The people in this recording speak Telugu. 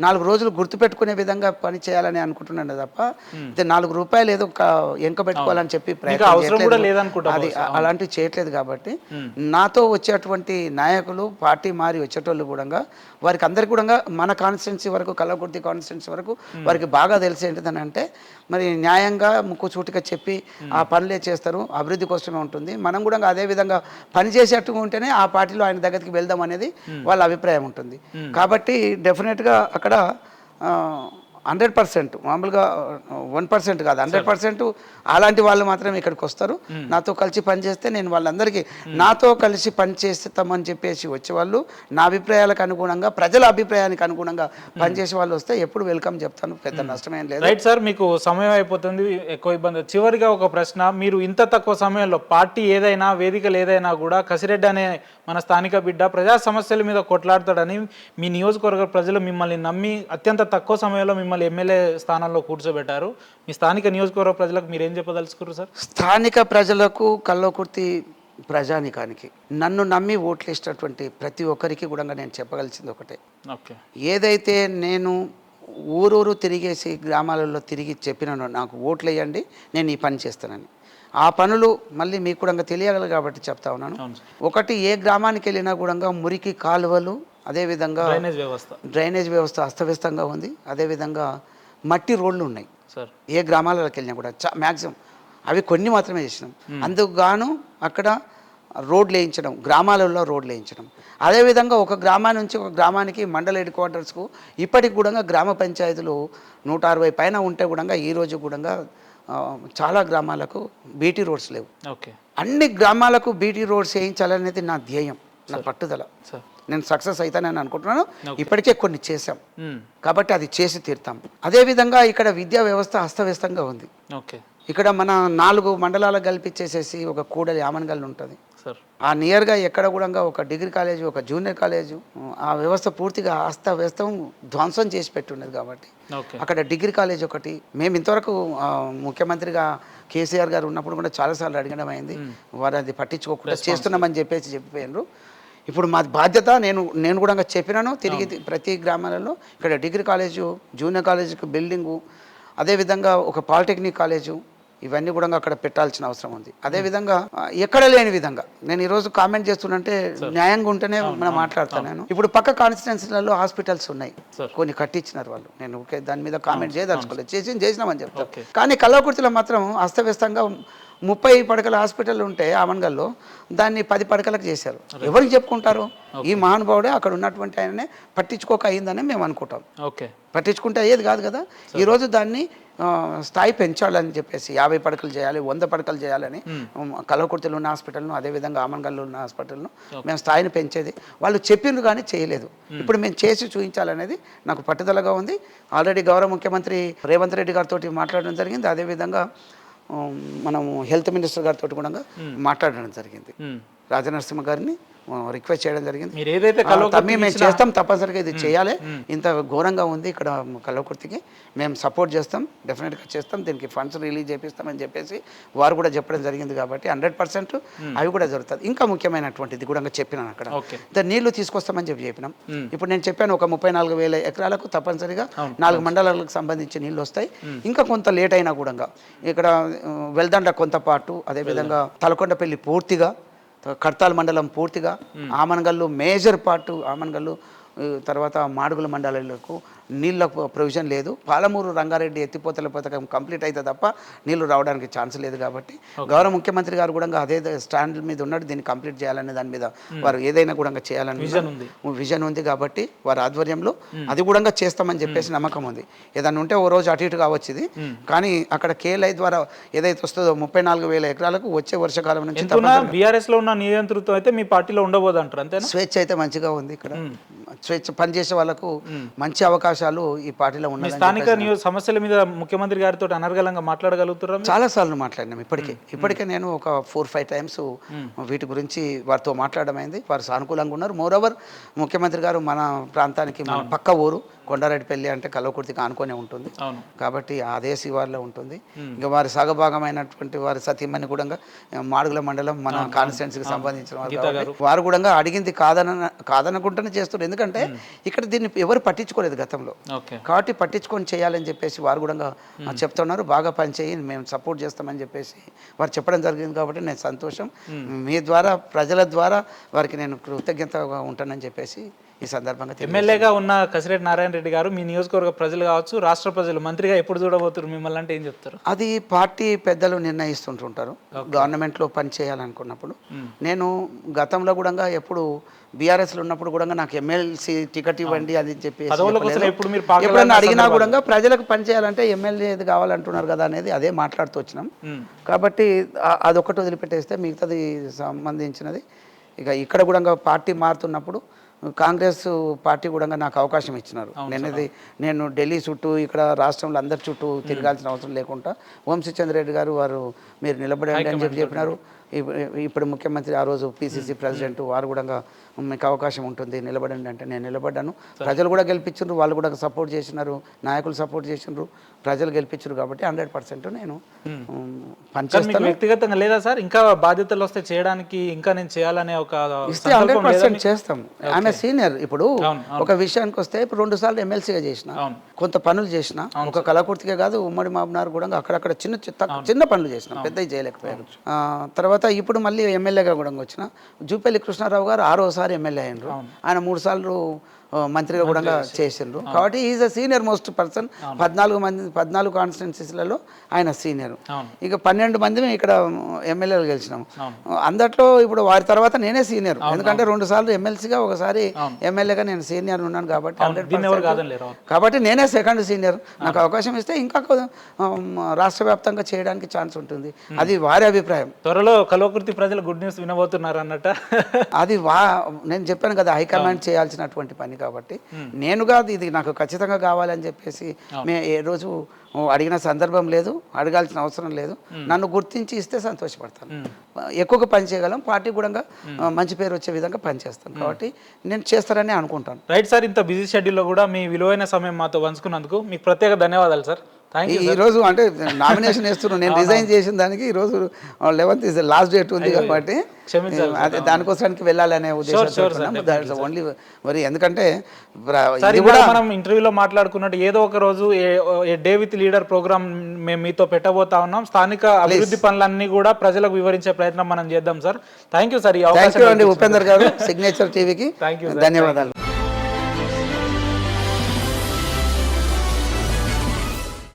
4 రోజులు గుర్తుపెట్టుకునే విధంగా పని చేయాలని అనుకుంటున్నాను తప్ప ఇది 4 రూపాయలు ఏదో ఎంకబెట్టుకోవాలని చెప్పి ప్రయత్నం అవసరం కూడా చేయట్లేదు. లేదనుకుంటా అది అలాంటివి చేయట్లేదు కాబట్టి నాతో వచ్చేటువంటి నాయకులు పార్టీ మారి వచ్చేటోళ్ళు కూడా వారికి అందరికి కూడా మన కాన్స్టిట్యున్సీ వరకు కల్లకుర్తి కాన్స్టిట్యున్సీ వరకు వారికి బాగా తెలిసి ఏంటిదని అంటే మరి న్యాయంగా ముక్కు సూటిగా చెప్పి ఆ పనులే చేస్తారు, అభివృద్ధి కోసమే ఉంటుంది. మనం కూడా అదే విధంగా పనిచేసేట్టుగా ఉంటేనే ఆ పార్టీలో ఆయన దగ్గరికి వెళ్దాం అనేది వాళ్ళ అభిప్రాయం ఉంటుంది. కాబట్టి డెఫినెట్గా అక్కడ 100% మామూలుగా 1% కాదు, 100% అలాంటి వాళ్ళు మాత్రమే ఇక్కడికి వస్తారు. నాతో కలిసి పనిచేస్తే నేను వాళ్ళందరికీ నాతో కలిసి పనిచేస్తామని చెప్పేసి వచ్చేవాళ్ళు నా అభిప్రాయాలకు అనుగుణంగా, ప్రజల అభిప్రాయానికి అనుగుణంగా పనిచేసే వాళ్ళు వస్తే ఎప్పుడు వెల్కమ్ చెప్తాను. పెద్ద నష్టమేం లేదు. రైట్ సార్, మీకు సమయం అయిపోతుంది, ఎక్కువ ఇబ్బంది. చివరిగా ఒక ప్రశ్న, మీరు ఇంత తక్కువ సమయంలో పార్టీ ఏదైనా వేదికలు ఏదైనా కూడా కసిరెడ్డి అనే మన స్థానిక బిడ్డ ప్రజా సమస్యల మీద కొట్లాడతాడని మీ నియోజకవర్గ ప్రజలు మిమ్మల్ని నమ్మి అత్యంత తక్కువ సమయంలో మిమ్మల్ని ఎమ్మెల్యే స్థానంలో కూర్చోబెట్టారు. మీ స్థానిక నియోజకవర్గ ప్రజలకు మీరు ఏం చెప్పదలుచుకున్నారు సార్? స్థానిక ప్రజలకు, కల్లకుర్తి ప్రజానికానికి, నన్ను నమ్మి ఓట్లు ఇచ్చినటువంటి ప్రతి ఒక్కరికి కూడా నేను చెప్పగలిసింది ఒకటే. ఓకే, ఏదైతే నేను ఊరూరు తిరిగేసి గ్రామాలలో తిరిగి చెప్పినానో నాకు ఓట్లు వేయండి నేను ఈ పని చేస్తానని, ఆ పనులు మళ్ళీ మీకు కూడా తెలియాలి కాబట్టి చెప్తా ఉన్నాను. ఒకటి, ఏ గ్రామానికి వెళ్ళినా కూడా మురికి కాలువలు, అదేవిధంగా డ్రైనేజ్ వ్యవస్థ అస్తవ్యస్తంగా ఉంది. అదేవిధంగా మట్టి రోడ్లు ఉన్నాయి సార్. ఏ గ్రామాలకు వెళ్ళినా కూడా మ్యాక్సిమం అవి కొన్ని మాత్రమే చేసినాం. అందుకు గాను అక్కడ రోడ్లు వేయించడం, గ్రామాలలో రోడ్లు వేయించడం. అదేవిధంగా ఒక గ్రామం నుంచి ఒక గ్రామానికి మండల హెడ్ క్వార్టర్స్కు ఇప్పటికి కూడా గ్రామ పంచాయతీలు 160 పైన ఉంటే కూడా ఈరోజు కూడా చాలా గ్రామాలకు బీటీ రోడ్స్ లేవు. ఓకే, అన్ని గ్రామాలకు బీటీ రోడ్స్ వేయించాలనేది నా ధ్యేయం, నా పట్టుదల. నేను సక్సెస్ అవుతానని అనుకుంటున్నాను. ఇప్పటికే కొన్ని చేశాం కాబట్టి అది చేసి తీరుతాం. అదేవిధంగా ఇక్కడ విద్యా వ్యవస్థ అస్తవ్యస్తంగా ఉంది. ఓకే, ఇక్కడ మన 4 మండలాలకు కల్పించేసేసి ఒక కూడలి ఆమన్గల్ ఉంటుంది. ఆ నియర్గా ఎక్కడ కూడా ఒక డిగ్రీ కాలేజు, ఒక జూనియర్ కాలేజు, ఆ వ్యవస్థ పూర్తిగా అస్తవ్యస్తం ధ్వంసం చేసి పెట్టున్నది. కాబట్టి అక్కడ డిగ్రీ కాలేజ్ ఒకటి మేము ఇంతవరకు ముఖ్యమంత్రిగా కేసీఆర్ గారు ఉన్నప్పుడు కూడా చాలాసార్లు అడగడం అయింది. వారు అది పట్టించుకోకుండా చేస్తున్నామని చెప్పిపోయినారు. ఇప్పుడు మా బాధ్యత, నేను కూడా చెప్పినాను తిరిగి ప్రతి గ్రామాలలో ఇక్కడ డిగ్రీ కాలేజు, జూనియర్ కాలేజీకి బిల్డింగు, అదేవిధంగా ఒక పాలిటెక్నిక్ కాలేజు, ఇవన్నీ కూడా అక్కడ పెట్టాల్సిన అవసరం ఉంది. అదేవిధంగా ఎక్కడ లేని విధంగా నేను ఈరోజు కామెంట్ చేస్తున్నంటే న్యాయంగా ఉంటేనే మనం మాట్లాడుతున్నాను. ఇప్పుడు పక్క కాన్స్టిట్యున్సీలలో హాస్పిటల్స్ ఉన్నాయి, కొన్ని కట్టించినారు వాళ్ళు. నేను దాని మీద కామెంట్ చేయదలుచుకోలేదు, చేసినామని చెప్తాను. కానీ కల్లకుర్తిలో మాత్రం అస్తవ్యస్తంగా 30 పడకల హాస్పిటల్ ఉంటే ఆమన్గల్లో దాన్ని 10 పడకలకు చేశారు. ఎవరికి చెప్పుకుంటారు? ఈ మహానుభావుడే అక్కడ ఉన్నటువంటి ఆయననే పట్టించుకోక అయిందని మేము అనుకుంటాం. ఓకే, పట్టించుకుంటే అయ్యేది కాదు కదా. ఈరోజు దాన్ని స్థాయి పెంచాలని చెప్పేసి 50 పడకలు చేయాలి, 100 పడకలు చేయాలని కల్లకుర్తిలో ఉన్న హాస్పిటల్ను, అదేవిధంగా ఆమన్గల్లో ఉన్న హాస్పిటల్ను మేము స్థాయిని పెంచేది వాళ్ళు చెప్పిండ్రు కానీ చేయలేదు. ఇప్పుడు మేము చేసి చూపించాలనేది నాకు పట్టుదలగా ఉంది. ఆల్రెడీ గౌరవ ముఖ్యమంత్రి రేవంత్ రెడ్డి గారితో మాట్లాడడం జరిగింది. అదేవిధంగా మనము హెల్త్ మినిస్టర్ గారితో కూడా మాట్లాడడం జరిగింది. రాజనరసింహ గారిని రిక్వెస్ట్ చేయడం జరిగింది. మేము చేస్తాం, తప్పనిసరిగా ఇది చేయాలి, ఇంత ఘోరంగా ఉంది ఇక్కడ కల్లకుర్తికి, మేము సపోర్ట్ చేస్తాం, డెఫినెట్గా చేస్తాం, దీనికి ఫండ్స్ రిలీజ్ చేపిస్తామని చెప్పేసి వారు కూడా చెప్పడం జరిగింది. కాబట్టి 100% అవి కూడా జరుగుతుంది. ఇంకా ముఖ్యమైనటువంటిది కూడా చెప్పినాను అక్కడ నీళ్లు తీసుకొస్తామని చెప్పినాం. ఇప్పుడు నేను చెప్పాను ఒక 34,000 ఎకరాలకు తప్పనిసరిగా 4 మండలాలకు సంబంధించి నీళ్లు వస్తాయి. ఇంకా కొంత లేట్ అయినా కూడా ఇక్కడ వెల్దండ కొంత పాటు, అదేవిధంగా తలకొండపల్లి పూర్తిగా, కడ్తాల్ మండలం పూర్తిగా, ఆమన్గల్లు మేజర్ పార్ట్, ఆమన్గల్లు తర్వాత మాడుగుల మండలాలకు నీళ్ళ ప్రొవిజన్ లేదు. పాలమూరు రంగారెడ్డి ఎత్తిపోతల పథకం కంప్లీట్ అయితే తప్ప నీళ్లు రావడానికి ఛాన్స్ లేదు. కాబట్టి గౌరవ ముఖ్యమంత్రి గారు కూడా అదే స్టాండ్ మీద ఉన్నాడు, దీన్ని కంప్లీట్ చేయాలనే దాని మీద వారు ఏదైనా కూడా చేయాలని విజన్ ఉంది. కాబట్టి వారి ఆధ్వర్యంలో అది కూడా చేస్తామని చెప్పేసి నమ్మకం ఉంది. ఏదన్నా ఉంటే ఓ రోజు అటు ఇటు కావచ్చు ఇది, కానీ అక్కడ కేఎల్ఐ ద్వారా ఏదైతే వస్తుందో 34,000 ఎకరాలకు వచ్చే వర్షకాలం నుంచి బీఆర్ఎస్ లో ఉన్న నియంత్రితం అయితే మీ పార్టీలో ఉండబోదు అంటారు అంతే. స్వేచ్ఛ అయితే మంచిగా ఉంది ఇక్కడ, స్వేచ్ఛ పనిచేసే వాళ్ళకు మంచి అవకాశాలు ఈ పార్టీలో ఉన్నాయి. స్థానిక సమస్యల మీద ముఖ్యమంత్రి గారితో అనర్గళంగా మాట్లాడగలుగుతారు? చాలా సార్లు మాట్లాడినాం. ఇప్పటికే నేను ఒక 4-5 టైమ్స్ వీటి గురించి వారితో మాట్లాడమైంది. వారు సానుకూలంగా ఉన్నారు. మోరోవర్ ముఖ్యమంత్రి గారు మన ప్రాంతానికి, మన పక్క ఊరు కొండారెడ్డిపల్లి అంటే కల్వకుర్తికి ఆనుకొనే ఉంటుంది. అవును. కాబట్టి అదే శివార్లో ఉంటుంది. ఇంకా వారి సగభాగమైనటువంటి వారి సతీమణి కూడా మాడుగుల మండలం మన కాన్స్టిట్యున్సీకి సంబంధించిన వారు కాబట్టి వారు కూడా అడిగింది కాదనకుండానే చేస్తున్నారు. ఎందుకంటే ఇక్కడ దీన్ని ఎవరు పట్టించుకోలేదు గతంలో, ఓకే. కాబట్టి పట్టించుకొని చేయాలని చెప్పేసి వారు కూడా చెప్తున్నారు. బాగా పనిచేయి, మేము సపోర్ట్ చేస్తామని చెప్పేసి వారు చెప్పడం జరిగింది. కాబట్టి నేను సంతోషం. మీ ద్వారా ప్రజల ద్వారా వారికి నేను కృతజ్ఞతగా ఉంటానని చెప్పేసి ఈ సందర్భంగా ఎమ్మెల్యేగా ఉన్న కసిరెడ్డి నారాయణ రెడ్డి గారు మీ నియోజకవర్గ ప్రజలు కావచ్చు, రాష్ట్ర ప్రజలు మంత్రిగా ఎప్పుడు చూడబోతున్నారు మిమ్మల్ని అంటే ఏం చెప్తారు? అది పార్టీ పెద్దలు నిర్ణయిస్తుంటుంటారు. గవర్నమెంట్లో పని చేయాలనుకున్నప్పుడు నేను గతంలో కూడా ఎప్పుడు బీఆర్ఎస్లో ఉన్నప్పుడు కూడా నాకు ఎమ్మెల్సీ టికెట్ ఇవ్వండి అది చెప్పి ఎప్పుడన్నా అడిగినా కూడా ప్రజలకు పని చేయాలంటే ఎమ్మెల్యే ఏది కావాలంటున్నారు కదా అనేది అదే మాట్లాడుతూ వచ్చినాం. కాబట్టి అదొకటి వదిలిపెట్టేస్తే మిగతాది సంబంధించినది ఇక ఇక్కడ కూడా పార్టీ మారుతున్నప్పుడు కాంగ్రెస్ పార్టీ కూడా నాకు అవకాశం ఇచ్చినారు. నేను ఢిల్లీ చుట్టూ ఇక్కడ రాష్ట్రంలో అందరి చుట్టూ తిరగాల్సిన అవసరం లేకుండా వంశీచంద్రెడ్డి గారు వారు మీరు నిలబడండి అని చెప్పినారు. ఇప్పుడు ముఖ్యమంత్రి ఆ రోజు పిసిసి ప్రెసిడెంట్ వారు కూడా మీకు అవకాశం ఉంటుంది నిలబడండి అంటే నేను నిలబడ్డాను. ప్రజలు కూడా గెలిపించారు, వాళ్ళు కూడా సపోర్ట్ చేసినారు, నాయకులు సపోర్ట్ చేసినారు, ప్రజలు గెలిపించారు. కాబట్టి 100% నేను పనిచేస్తాను. వ్యక్తిగతంగా లేదా సార్ ఇంకా బాధ్యతలు వస్తే చేయడానికి ఇంకా నేను చేయాలనే ఒక ఇస్తే 100% చేస్తాం. ఆమె సీనియర్. ఇప్పుడు ఒక విషయానికి వస్తే ఇప్పుడు 2 సార్లు ఎమ్మెల్సీగా చేసిన, కొంత పనులు చేసిన, ఒక కళాకృతికే కాదు ఉమ్మడి మామనార్ కూడా అక్కడక్కడ చిన్న పనులు చేసిన, పెద్దవి చేయలేకపోయారు. తర్వాత ఇప్పుడు మళ్ళీ ఎమ్మెల్యేగా కూడా వచ్చిన. జూపల్లి కృష్ణారావు గారు 6వ సారి ఎమ్మెల్యే అయినరు. ఆయన 3 సార్లు మంత్రిగా కూడా చేసిండ్రు. కాబట్టి is a senior most person. 14 కాన్స్టిట్యున్సీలలో ఆయన సీనియర్. ఇక 12 మంది ఇక్కడ ఎమ్మెల్యేలు గెలిచినాము. అందట్లో ఇప్పుడు వారి తర్వాత నేనే సీనియర్. ఎందుకంటే 2 సార్లు ఎమ్మెల్సీగా ఒకసారి ఎమ్మెల్యేగా నేను సీనియర్ ఉన్నాను. కాబట్టి 100%. కాబట్టి నేనే సెకండ్ సీనియర్. నాకు అవకాశం ఇస్తే ఇంకా రాష్ట్ర వ్యాప్తంగా చేయడానికి ఛాన్స్ ఉంటుంది. అది వారి అభిప్రాయం. త్వరలో కల్వకుర్తి ప్రజలు గుడ్ న్యూస్ వినబోతున్నారు అన్నట్ట. అది నేను చెప్పాను కదా, హైకమాండ్ చేయాల్సినటువంటి పని. కాబట్టి నేనుగా ఇది నాకు ఖచ్చితంగా కావాలని చెప్పేసి ఏ రోజు అడిగిన సందర్భం లేదు, అడగాల్సిన అవసరం లేదు. నన్ను గుర్తించి ఇస్తే సంతోషపడతాను. ఎక్కువగా పని చేయగలం, పార్టీ కూడా మంచి పేరు వచ్చే విధంగా పనిచేస్తాను. కాబట్టి నేను చేస్తారని అనుకుంటాను. రైట్ సార్, ఇంత బిజీ షెడ్యూల్లో కూడా మీ విలువైన సమయం మాతో పంచుకున్నందుకు మీకు ప్రత్యేక ధన్యవాదాలు సార్. ఈరోజు అంటే నామినేషన్ వేస్తున్నాను, నేను రిజైన్ చేసిన దానికి ఈరోజు 11th ఇస్ లాస్ట్ డేట్ ఉంది కాబట్టి అదే దానికోసానికి వెళ్ళాలనే ఉద్దేశం ఓన్లీ. మరి ఎందుకంటే మనం ఇంటర్వ్యూలో మాట్లాడుకున్నట్టు ఏదో ఒక రోజు డే విత్ లీడర్ ప్రోగ్రామ్ మేము మీతో పెట్టబోతా ఉన్నాం. స్థానిక అభివృద్ధి పనులన్నీ కూడా ప్రజలకు వివరించే ప్రయత్నం మనం చేద్దాం sir. Thank you sir. Thank you అండి ఉపేందర్ గారు, సిగ్నేచర్ టీవీకి ధన్యవాదాలు.